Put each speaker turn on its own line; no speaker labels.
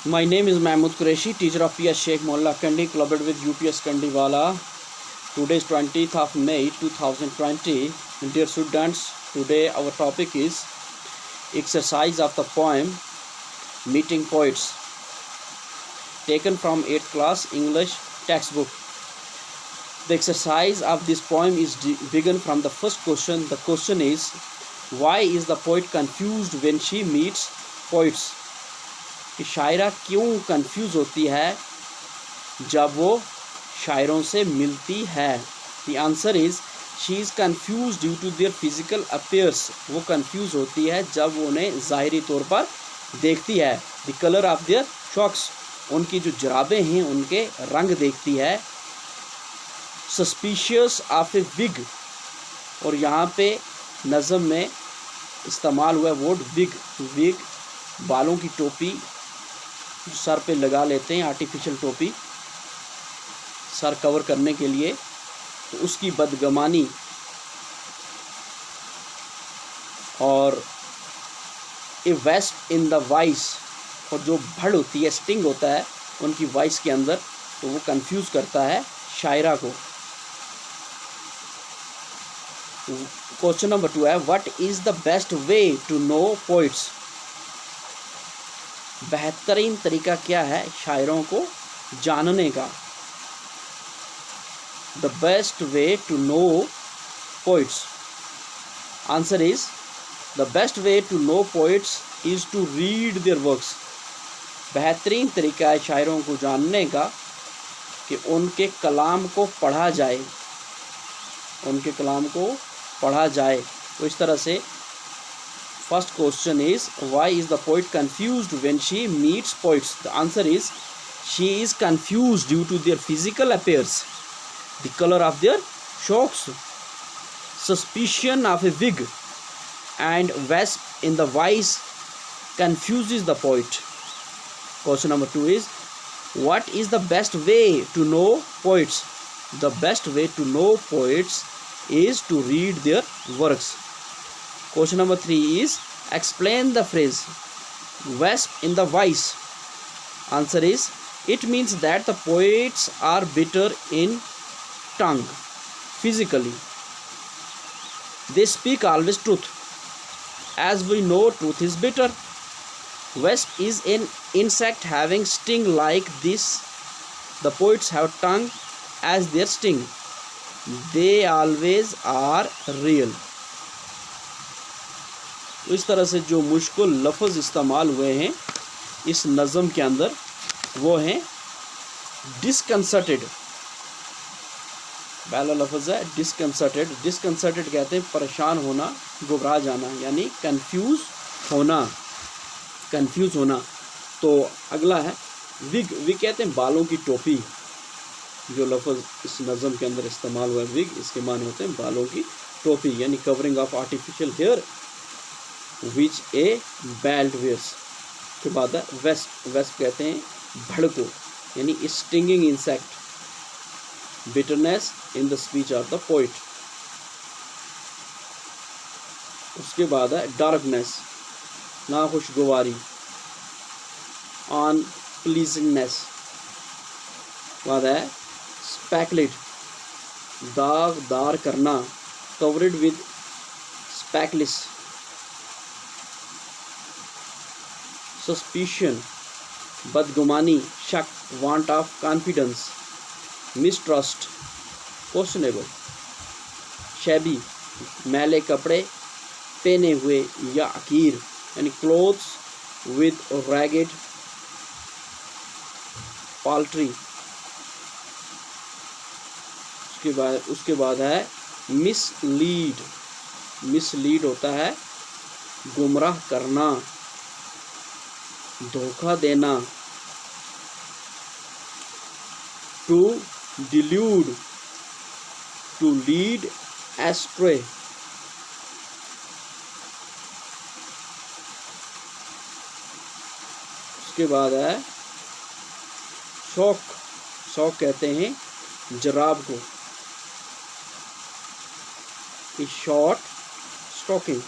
My name is Mahmood Qureshi, teacher of PS Sheikh Molla Kandi, collaborated with UPS Kandiwala. Today is 20th of May 2020. Dear students, today our topic is exercise of the poem Meeting Poets, taken from 8th class English textbook. The exercise of this poem is begun from the first question. The question is, why is the poet confused when she meets poets? कि शायरा क्यों confuse होती है जब वो शायरों से मिलती है? The answer is she is confuse due to their physical appears. वो कंफ्यूज होती है जब वो उन्हें ज़ाहिरी तौर पर देखती है. The colour of their socks, उनकी जो जराबें हैं उनके रंग देखती है. सस्पिशियस ऑफ ए विग, और यहाँ पे नज़म में इस्तेमाल हुआ वर्ड विग. विग बालों की टोपी जो सर पे लगा लेते हैं, आर्टिफिशियल टोपी सर कवर करने के लिए, तो उसकी बदगमानी. और ए वेस्प इन द वॉइस, और जो भड़ होती है, स्टिंग होता है उनकी वॉइस के अंदर, तो वो कंफ्यूज करता है शायरा को. क्वेश्चन नंबर 2 है, what is the best way to know poets? बेहतरीन तरीका क्या है शायरों को जानने का? The best way to know poets, answer is the best way to know poets is to read their works. बेहतरीन तरीका है शायरों को जानने का कि उनके कलाम को पढ़ा जाए, उनके कलाम को पढ़ा जाए. तो इस तरह से first question is, why is the poet confused when she meets poets? The answer is she is confused due to their physical appearance, the color of their shocks, suspicion of a wig, and wasp in the voice confuses the poet. Question number 2 is, what is the best way to know poets? The best way to know poets is to read their works. Question number 3 is, explain the phrase wasp in the voice. Answer is, it means that the poets are bitter in tongue physically. They speak always truth. As we know, truth is bitter. Wasp is an insect having sting like this. The poets have tongue as their sting. They always are real. तो इस तरह से जो मुश्किल लफ्ज़ इस्तेमाल हुए हैं इस नज़म के अंदर वो हैं डिसकंसर्टेड. पहला लफ्ज़ है डिसकंसर्टेड. डिसकंसर्टेड कहते हैं परेशान होना, घबरा जाना, यानी कंफ्यूज होना, कंफ्यूज होना. तो अगला है विग. विग कहते हैं बालों की टोपी. जो लफ्ज़ इस नज़म के अंदर इस्तेमाल हुआ है विग, इसके माने होते हैं बालों की टोपी, यानी covering of artificial hair which a bald wears. के बाद है वेस्प. वेस्प कहते हैं भड़ को, यानी stinging insect. Bitterness in the speech of the poet. उसके बाद है डार्कनेस, नाखुशगवारी, ऑन प्लीजिंगनेस. बाद है स्पेकलेट, दागदार करना, कवरेड विद स्पेकलिस. सस्पिशन, बदगुमानी, शक, want of confidence, mistrust, questionable. Shabby, मैले कपड़े पहने हुए या अकीर, यानी क्लोथ्स विद रैगेड, पाल्ट्री. उसके बाद है मिसलीड. मिसलीड होता है गुमराह करना, धोखा देना. To delude, to lead astray. उसके बाद है शौक. शौक कहते हैं जराब को. Short stocking.